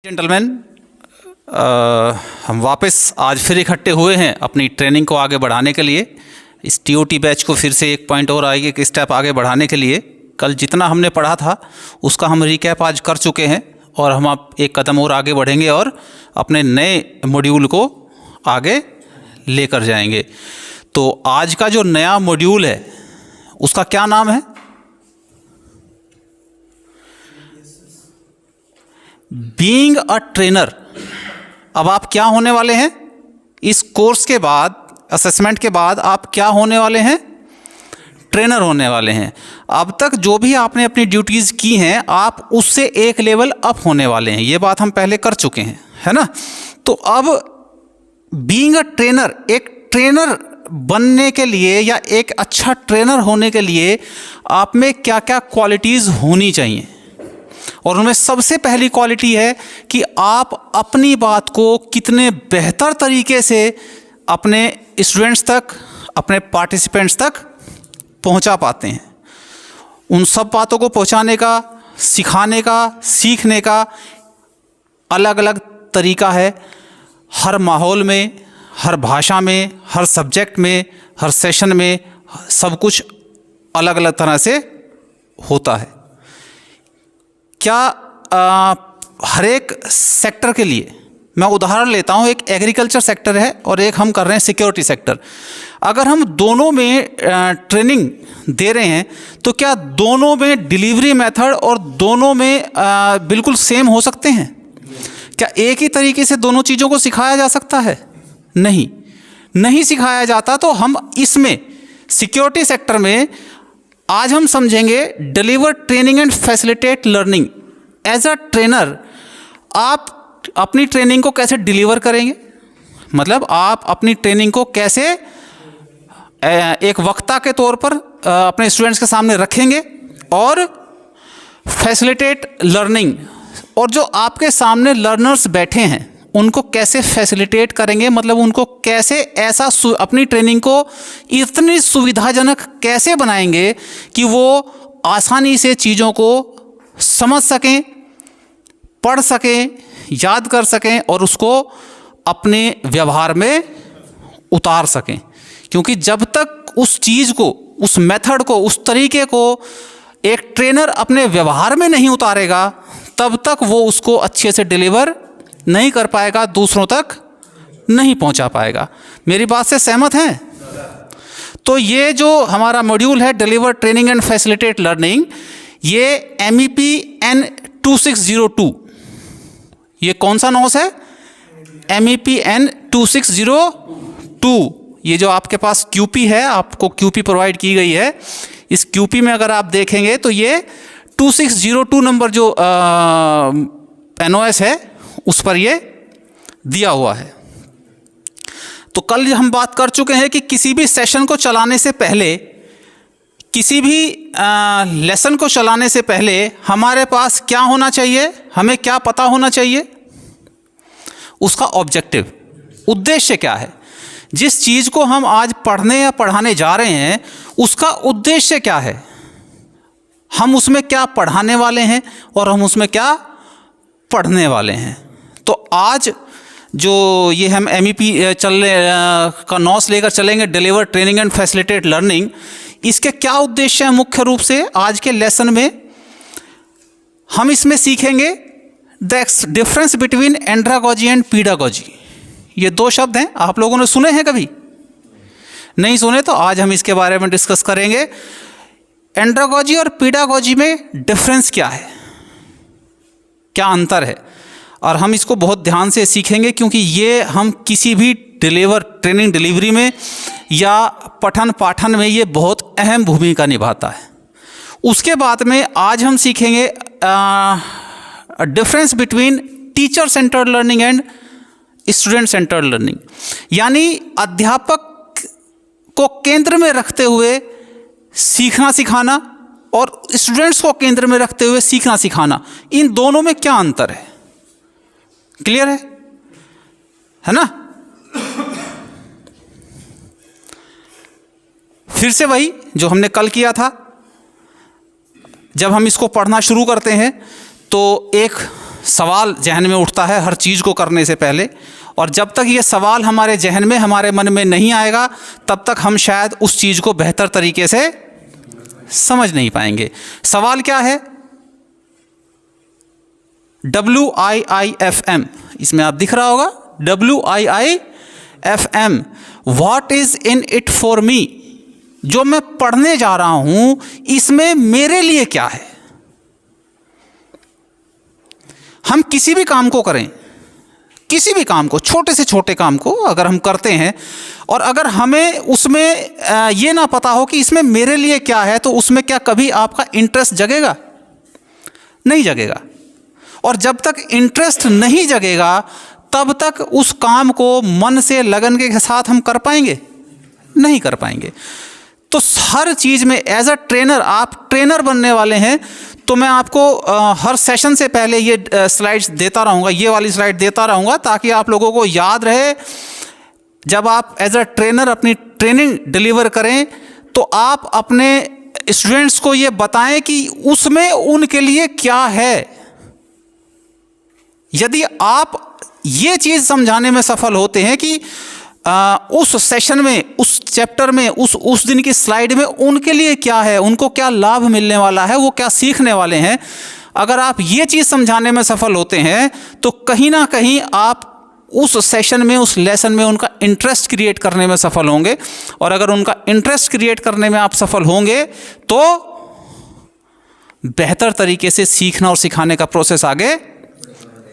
Gentleman, हम वापस आज फिर इकट्ठे हुए हैं अपनी ट्रेनिंग को आगे बढ़ाने के लिए। इस टीओटी बैच को फिर से एक पॉइंट और आगे एक स्टेप आगे बढ़ाने के लिए कल जितना हमने पढ़ा था उसका हम रिकैप आज कर चुके हैं और हम अब एक कदम और आगे बढ़ेंगे और अपने नए मॉड्यूल को आगे लेकर जाएंगे। तो आज का जो नया मॉड्यूल है उसका क्या नाम है? Being a trainer. अब आप क्या होने वाले हैं? इस कोर्स के बाद, असेसमेंट के बाद आप क्या होने वाले हैं? ट्रेनर होने वाले हैं। अब तक जो भी आपने अपनी ड्यूटीज़ की हैं आप उससे एक लेवल अप होने वाले हैं। ये बात हम पहले कर चुके हैं, है ना? तो अब बीइंग अ ट्रेनर, एक ट्रेनर बनने के लिए या एक अच्छा ट्रेनर होने के लिए आप में क्या क्या क्वालिटीज़ होनी चाहिए, और उनमें सबसे पहली क्वालिटी है कि आप अपनी बात को कितने बेहतर तरीके से अपने स्टूडेंट्स तक, अपने पार्टिसिपेंट्स तक पहुंचा पाते हैं। उन सब बातों को पहुंचाने का, सिखाने का, सीखने का अलग अलग तरीका है। हर माहौल में, हर भाषा में, हर सब्जेक्ट में, हर सेशन में सब कुछ अलग अलग तरह से होता है। क्या हर एक सेक्टर के लिए, मैं उदाहरण लेता हूँ, एक एग्रीकल्चर सेक्टर है और एक हम कर रहे हैं सिक्योरिटी सेक्टर। अगर हम दोनों में ट्रेनिंग दे रहे हैं तो क्या दोनों में डिलीवरी मेथड और दोनों में बिल्कुल सेम हो सकते हैं? क्या एक ही तरीके से दोनों चीज़ों को सिखाया जा सकता है? नहीं सिखाया जाता। तो हम इसमें सिक्योरिटी सेक्टर में आज हम समझेंगे deliver training and facilitate learning. As a trainer आप अपनी ट्रेनिंग को कैसे डिलीवर करेंगे, मतलब आप अपनी ट्रेनिंग को कैसे एक वक्ता के तौर पर अपने स्टूडेंट्स के सामने रखेंगे, और फैसिलिटेट लर्निंग, और जो आपके सामने लर्नर्स बैठे हैं उनको कैसे फैसिलिटेट करेंगे, मतलब उनको कैसे ऐसा अपनी ट्रेनिंग को इतनी सुविधाजनक कैसे बनाएंगे कि वो आसानी से चीज़ों को समझ सकें, पढ़ सकें, याद कर सकें और उसको अपने व्यवहार में उतार सकें। क्योंकि जब तक उस चीज़ को, उस मेथड को, उस तरीके को एक ट्रेनर अपने व्यवहार में नहीं उतारेगा तब तक वो उसको अच्छे से डिलीवर नहीं कर पाएगा, दूसरों तक नहीं पहुंचा पाएगा। मेरी बात से सहमत हैं? तो ये जो हमारा मॉड्यूल है deliver training and facilitate learning, ये MEP N2602, ये कौन सा नोट्स है? MEP N2602। ये जो आपके पास QP है, आपको QP प्रोवाइड की गई है। इस QP में अगर आप देखेंगे तो ये 2602 नंबर जो NOS है उस पर ये दिया हुआ है। तो कल हम बात कर चुके हैं कि किसी भी सेशन को चलाने से पहले, किसी भी लेसन को चलाने से पहले हमारे पास क्या होना चाहिए, हमें क्या पता होना चाहिए? उसका ऑब्जेक्टिव, उद्देश्य क्या है। जिस चीज़ को हम आज पढ़ने या पढ़ाने जा रहे हैं उसका उद्देश्य क्या है, हम उसमें क्या पढ़ाने वाले हैं और हम उसमें क्या पढ़ने वाले हैं। तो आज जो ये हम MEP का नोट्स लेकर चलेंगे, deliver training and facilitate learning, इसके क्या उद्देश्य हैं मुख्य रूप से आज के लेसन में? हम इसमें सीखेंगे the difference between andragogy and pedagogy. ये दो शब्द हैं, आप लोगों ने सुने हैं कभी? नहीं सुने तो आज हम इसके बारे में डिस्कस करेंगे। एंड्रागोजी और पीडागोजी में डिफरेंस क्या है, क्या अंतर है, और हम इसको बहुत ध्यान से सीखेंगे क्योंकि ये हम किसी भी ट्रेनिंग डिलीवरी में या पठन पाठन में ये बहुत अहम भूमिका निभाता है। उसके बाद में आज हम सीखेंगे difference between teacher centred learning and student centred learning, यानी अध्यापक को केंद्र में रखते हुए सीखना सिखाना और स्टूडेंट्स को केंद्र में रखते हुए सीखना सिखाना, इन दोनों में क्या अंतर है? क्लियर है ना? फिर से वही जो हमने कल किया था, जब हम इसको पढ़ना शुरू करते हैं तो एक सवाल जहन में उठता है हर चीज़ को करने से पहले, और जब तक ये सवाल हमारे जहन में, हमारे मन में नहीं आएगा, तब तक हम शायद उस चीज़ को बेहतर तरीके से समझ नहीं पाएंगे। सवाल क्या है? WIIFM, इसमें आप दिख रहा होगा WIIFM, what is in it for me. जो मैं पढ़ने जा रहा हूं इसमें मेरे लिए क्या है। हम किसी भी काम को करें, किसी भी काम को, छोटे से छोटे काम को अगर हम करते हैं और अगर हमें उसमें ये ना पता हो कि इसमें मेरे लिए क्या है, तो उसमें क्या कभी आपका इंटरेस्ट जगेगा? नहीं जगेगा। और जब तक इंटरेस्ट नहीं जगेगा तब तक उस काम को मन से, लगन के साथ हम कर पाएंगे? नहीं कर पाएंगे। तो हर चीज़ में एज अ ट्रेनर, आप ट्रेनर बनने वाले हैं, तो मैं आपको हर सेशन से पहले ये स्लाइड्स देता रहूँगा, ये वाली स्लाइड देता रहूँगा, ताकि आप लोगों को याद रहे। जब आप एज अ ट्रेनर अपनी ट्रेनिंग डिलीवर करें तो आप अपने स्टूडेंट्स को ये बताएं कि उसमें उनके लिए क्या है। यदि आप ये चीज़ समझाने में सफल होते हैं कि उस सेशन में, उस चैप्टर में, उस दिन की स्लाइड में उनके लिए क्या है, उनको क्या लाभ मिलने वाला है, वो क्या सीखने वाले हैं, अगर आप ये चीज़ समझाने में सफल होते हैं तो कहीं ना कहीं आप उस सेशन में, उस लेसन में उनका इंटरेस्ट क्रिएट करने में सफल होंगे। और अगर उनका इंटरेस्ट क्रिएट करने में आप सफल होंगे तो बेहतर तरीके से सीखना और सिखाने का प्रोसेस आगे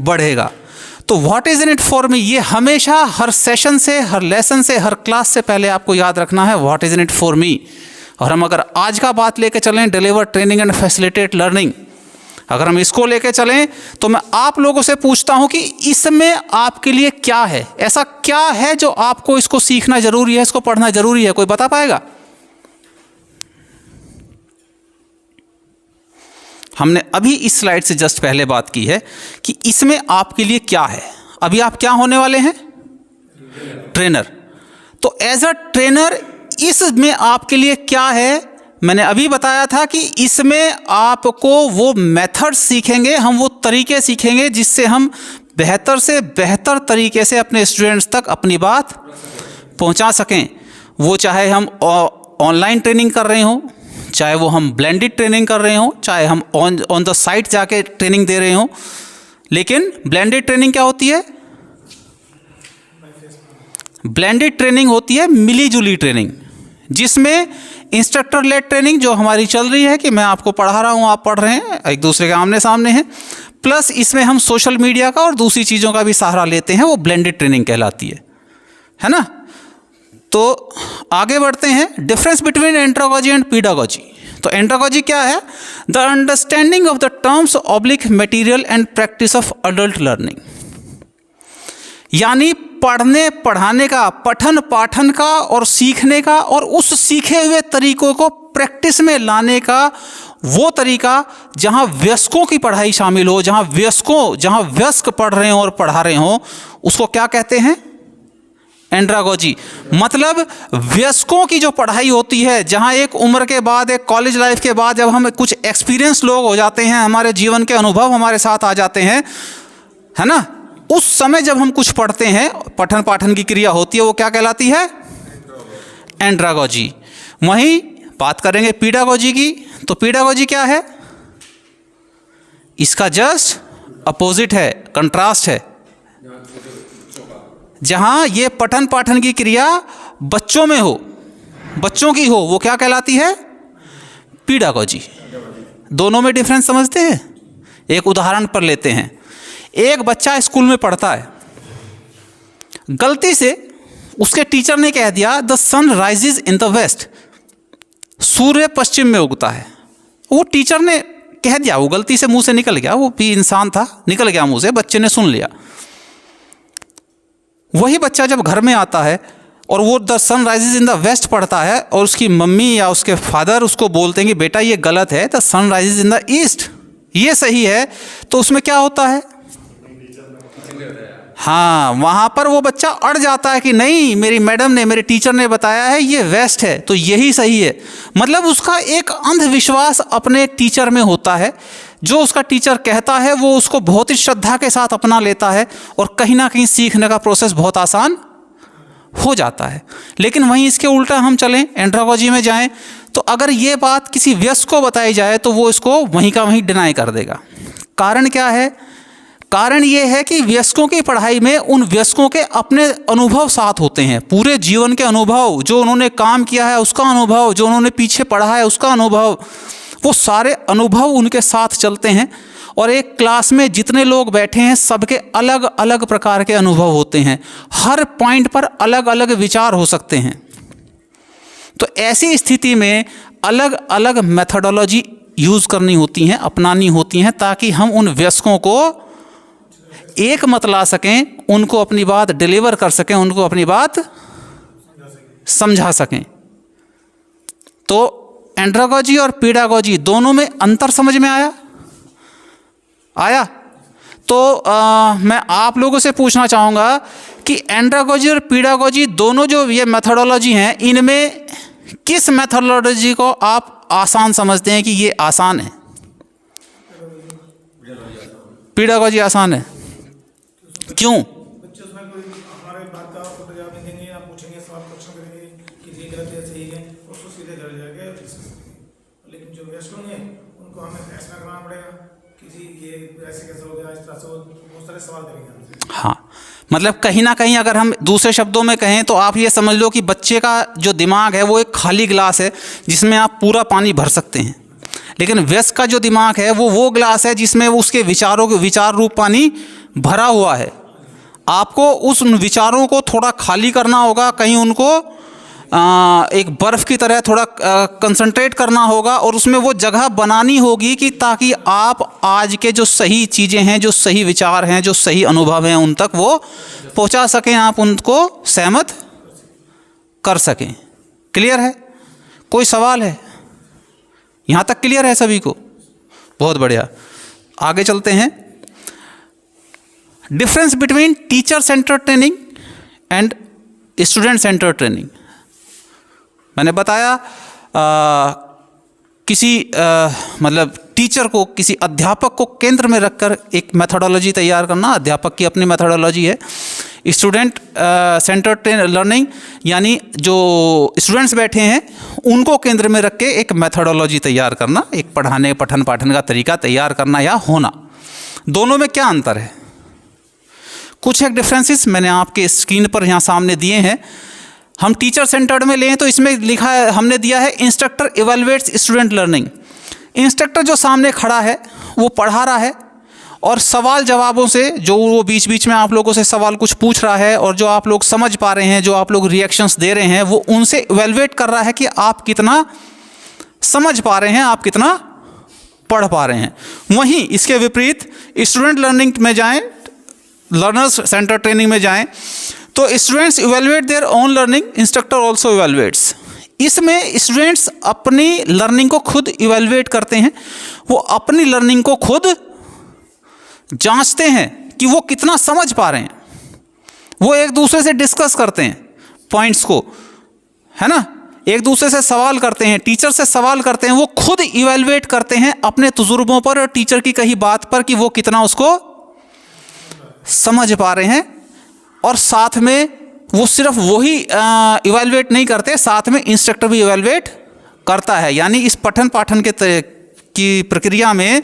बढ़ेगा। तो what is in it for me, ये हमेशा हर सेशन से, हर लेसन से, हर क्लास से पहले आपको याद रखना है, what is in it for me. और हम अगर आज का बात लेके चलें, deliver training and facilitate learning, अगर हम इसको लेके चलें तो मैं आप लोगों से पूछता हूं कि इसमें आपके लिए क्या है, ऐसा क्या है जो आपको इसको सीखना जरूरी है, इसको पढ़ना जरूरी है, कोई बता पाएगा? हमने अभी इस स्लाइड से जस्ट पहले बात की है कि इसमें आपके लिए क्या है। अभी आप क्या होने वाले हैं? ट्रेनर। तो एज अ ट्रेनर इसमें आपके लिए क्या है? मैंने अभी बताया था कि इसमें आपको वो मेथड सीखेंगे, हम वो तरीके सीखेंगे जिससे हम बेहतर से बेहतर तरीके से अपने स्टूडेंट्स तक अपनी बात पहुंचा सकें। वो चाहे हम ऑनलाइन ट्रेनिंग कर रहे हों, चाहे वो हम ब्लेंडेड ट्रेनिंग कर रहे हों, चाहे हम ऑन द साइट जाके ट्रेनिंग दे रहे हों। लेकिन ब्लेंडेड ट्रेनिंग क्या होती है? ब्लेंडेड ट्रेनिंग होती है मिली जुली ट्रेनिंग, जिसमें इंस्ट्रक्टर लेड ट्रेनिंग जो हमारी चल रही है कि मैं आपको पढ़ा रहा हूँ, आप पढ़ रहे हैं, एक दूसरे के आमने सामने हैं, प्लस इसमें हम सोशल मीडिया का और दूसरी चीज़ों का भी सहारा लेते हैं, वो ब्लेंडेड ट्रेनिंग कहलाती है ना। तो आगे बढ़ते हैं। Difference between andragogy and pedagogy. तो एंड्रागोजी क्या है? The understanding of the terms oblique material and practice of adult learning, यानी पढ़ने पढ़ाने का, पठन पाठन का और सीखने का, और उस सीखे हुए तरीकों को प्रैक्टिस में लाने का वो तरीका जहां वयस्कों की पढ़ाई शामिल हो, जहां वयस्क पढ़ रहे हो और पढ़ा रहे हो, उसको क्या कहते हैं? एंड्रागोजी। मतलब वयस्कों की जो पढ़ाई होती है, जहां एक उम्र के बाद, एक कॉलेज लाइफ के बाद जब हम कुछ एक्सपीरियंस लोग हो जाते हैं, हमारे जीवन के अनुभव हमारे साथ आ जाते हैं, है ना, उस समय जब हम कुछ पढ़ते हैं, पठन पाठन की क्रिया होती है, वो क्या कहलाती है? एंड्रागोजी। वहीं बात करेंगे पीडागोजी की। तो पीडागोजी क्या है? इसका जस्ट अपोजिट है, कंट्रास्ट है। जहां ये पठन पाठन की क्रिया बच्चों में हो, बच्चों की हो, वो क्या कहलाती है? पीडागोजी। दोनों में डिफरेंस समझते हैं? एक उदाहरण पर लेते हैं। एक बच्चा स्कूल में पढ़ता है, गलती से उसके टीचर ने कह दिया the sun rises in the west, सूर्य पश्चिम में उगता है। वो टीचर ने कह दिया, वो गलती से मुंह से निकल गया, वो भी इंसान था, निकल गया मुंह से, बच्चे ने सुन लिया। वही बच्चा जब घर में आता है और वो the sun rises in the west पढ़ता है, और उसकी मम्मी या उसके फादर उसको बोलते हैं कि बेटा ये गलत है, the sun rises in the east, ये सही है, तो उसमें क्या होता है? हाँ, वहाँ पर वो बच्चा अड़ जाता है कि नहीं, मेरी मैडम ने, मेरे टीचर ने बताया है ये वेस्ट है तो यही सही है। मतलब उसका एक अंधविश्वास अपने टीचर में होता है, जो उसका टीचर कहता है वो उसको बहुत ही श्रद्धा के साथ अपना लेता है और कहीं ना कहीं सीखने का प्रोसेस बहुत आसान हो जाता है। लेकिन वहीं इसके उल्टा हम चलें, एंड्रोगॉजी में जाएं, तो अगर ये बात किसी वयस्क को बताई जाए तो वो इसको वहीं का वहीं डिनाई कर देगा। कारण क्या है? कारण ये है कि वयस्कों की पढ़ाई में उन वयस्कों के अपने अनुभव साथ होते हैं, पूरे जीवन के अनुभव, जो उन्होंने काम किया है उसका अनुभव, जो उन्होंने पीछे पढ़ा है उसका अनुभव, वो सारे अनुभव उनके साथ चलते हैं। और एक क्लास में जितने लोग बैठे हैं सबके अलग अलग प्रकार के अनुभव होते हैं, हर पॉइंट पर अलग अलग विचार हो सकते हैं। तो ऐसी स्थिति में अलग अलग मेथडोलॉजी यूज़ करनी होती हैं, अपनानी होती हैं, ताकि हम उन वयस्कों को एक मत ला सकें, उनको अपनी बात डिलीवर कर सकें, उनको अपनी बात समझा सकें। तो एंड्रोगॉजी और पीडागॉजी दोनों में अंतर समझ में आया? तो मैं आप लोगों से पूछना चाहूँगा कि एंड्रोगॉजी और पीडागॉजी दोनों जो ये मेथडोलॉजी हैं, इनमें किस मेथडोलॉजी को आप आसान समझते हैं कि ये आसान है? पीडागॉजी आसान है। क्यों? बच्चे उसमें कोई हमारे बात का आपको जवाब नहीं देंगे, ना पूछेंगे, सवाल क्वेश्चन करेंगे कि ये गलत है सही है, उसको सीधे घर जाके लेकिन जो वेस्ट होंगे उनको हमें फैसला करना पड़ेगा कि जी ये ऐसे कैसे हो गया, इस तरह से बहुत सारे सवाल करेंगे हमसे। हाँ, मतलब कहीं ना कहीं अगर हम दूसरे शब्दों में कहें तो आप ये समझ लो कि बच्चे का जो दिमाग है वो एक खाली गिलास है जिसमें आप पूरा पानी भर सकते हैं, लेकिन वयस्क का जो दिमाग है वो गिलास है जिसमें उसके विचारों के विचार रूप पानी भरा हुआ है। आपको उस विचारों को थोड़ा खाली करना होगा, कहीं उनको एक बर्फ़ की तरह थोड़ा कंसंट्रेट करना होगा और उसमें वो जगह बनानी होगी कि ताकि आप आज के जो सही चीज़ें हैं, जो सही विचार हैं, जो सही अनुभव हैं, उन तक वो पहुंचा सकें, आप उनको सहमत कर सकें। क्लियर है? कोई सवाल है? यहाँ तक क्लियर है सभी को? बहुत बढ़िया, आगे चलते हैं। Difference between teacher centre training and student centre training. मैंने बताया किसी मतलब टीचर को, किसी अध्यापक को केंद्र में रखकर एक मेथडोलॉजी तैयार करना, अध्यापक की अपनी मेथडोलॉजी है। स्टूडेंट सेंटर लर्निंग यानी जो स्टूडेंट्स बैठे हैं उनको केंद्र में रख के एक मेथडोलॉजी तैयार करना, एक पढ़ाने पठन पाठन का तरीका तैयार करना या होना। दोनों में क्या अंतर है? कुछ एक डिफरेंसेस मैंने आपके स्क्रीन पर यहाँ सामने दिए हैं। हम टीचर सेंटर्ड में लें तो इसमें लिखा है, हमने दिया है इंस्ट्रक्टर इवैल्यूएट्स स्टूडेंट लर्निंग। इंस्ट्रक्टर जो सामने खड़ा है वो पढ़ा रहा है और सवाल जवाबों से, जो वो बीच बीच में आप लोगों से सवाल कुछ पूछ रहा है और जो आप लोग समझ पा रहे हैं, जो आप लोग रिएक्शंस दे रहे हैं, वो उनसे इवैल्यूएट कर रहा है कि आप कितना समझ पा रहे हैं, आप कितना पढ़ पा रहे हैं। वहीं इसके विपरीत स्टूडेंट लर्निंग में जाएं, लर्नर्स सेंटर ट्रेनिंग में जाएं, तो students evaluate their own learning, instructor also evaluates. इसमें स्टूडेंट्स अपनी लर्निंग को खुद इवैल्यूएट करते हैं, वो अपनी लर्निंग को खुद जांचते हैं कि वो कितना समझ पा रहे हैं। वो एक दूसरे से डिस्कस करते हैं पॉइंट्स को, है ना, एक दूसरे से सवाल करते हैं, टीचर से सवाल करते हैं, वो खुद इवैल्यूएट करते हैं अपने तजुर्बों पर और टीचर की कही बात पर कि वो कितना उसको समझ पा रहे हैं। और साथ में वो सिर्फ वही इवैल्यूएट नहीं करते, साथ में इंस्ट्रक्टर भी इवैल्यूएट करता है। यानी इस पठन पाठन की प्रक्रिया में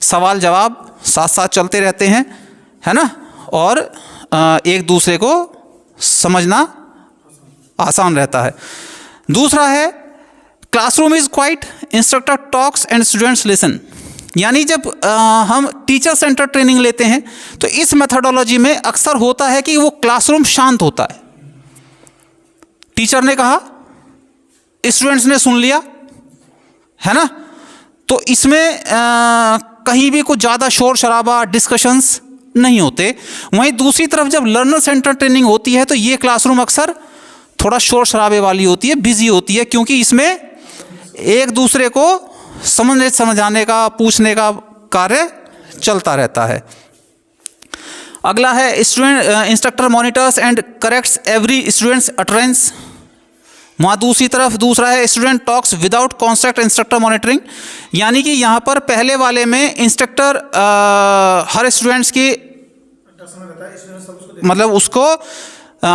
सवाल जवाब साथ साथ चलते रहते हैं, है ना, और एक दूसरे को समझना आसान रहता है। दूसरा है classroom is quite, instructor talks and students listen. यानी जब हम टीचर सेंटर ट्रेनिंग लेते हैं तो इस मेथडोलॉजी में अक्सर होता है कि वो क्लासरूम शांत होता है। टीचर ने कहा, स्टूडेंट्स ने सुन लिया, है ना, तो इसमें कहीं भी कुछ ज़्यादा शोर शराबा, डिस्कशंस नहीं होते। वहीं दूसरी तरफ जब लर्नर सेंटर ट्रेनिंग होती है तो ये क्लासरूम अक्सर थोड़ा शोर शराबे वाली होती है, बिजी होती है, क्योंकि इसमें एक दूसरे को समझाने का, पूछने का कार्य चलता रहता है। अगला है student instructor monitors and corrects every students utterance. वहाँ दूसरी तरफ दूसरा है student talks without construct instructor monitoring, यानी कि यहाँ पर पहले वाले में इंस्ट्रक्टर हर स्टूडेंट्स की मतलब उसको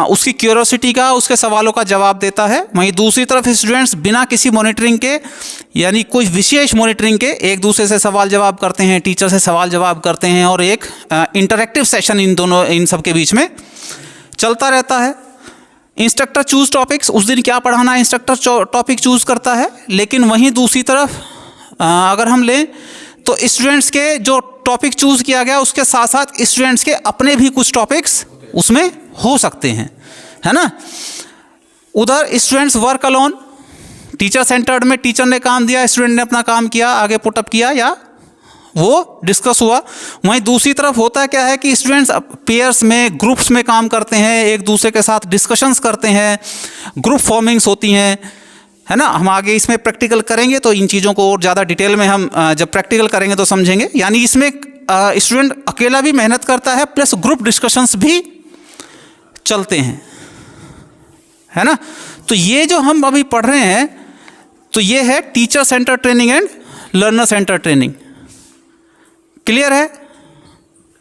उसकी क्यूरोसिटी का, उसके सवालों का जवाब देता है। वहीं दूसरी तरफ स्टूडेंट्स बिना किसी मॉनिटरिंग के, यानी कोई विशेष मॉनिटरिंग के, एक दूसरे से सवाल जवाब करते हैं, टीचर से सवाल जवाब करते हैं और एक इंटरैक्टिव सेशन इन सब के बीच में चलता रहता है। इंस्ट्रक्टर चूज टॉपिक्स, उस दिन क्या पढ़ाना है इंस्ट्रक्टर टॉपिक चूज करता है। लेकिन वहीं दूसरी तरफ अगर हम लें तो स्टूडेंट्स के जो टॉपिक चूज किया गया उसके साथ साथ स्टूडेंट्स के अपने भी कुछ टॉपिक्स उसमें हो सकते हैं, है ना। उधर students work alone, teacher centred में टीचर ने काम दिया, स्टूडेंट ने अपना काम किया, आगे पुटअप किया या वो डिस्कस हुआ। वहीं दूसरी तरफ होता है क्या है कि स्टूडेंट्स पेयर्स में, ग्रुप्स में काम करते हैं, एक दूसरे के साथ डिस्कशंस करते हैं, ग्रुप फॉर्मिंग्स होती हैं, है ना। हम आगे इसमें प्रैक्टिकल करेंगे तो इन चीज़ों को और ज़्यादा डिटेल में हम जब प्रैक्टिकल करेंगे तो समझेंगे। यानी इसमें स्टूडेंट अकेला भी मेहनत करता है प्लस ग्रुप डिस्कशंस भी चलते हैं, है ना। तो ये जो हम अभी पढ़ रहे हैं तो ये है teacher centre training and learner centre training. Clear है।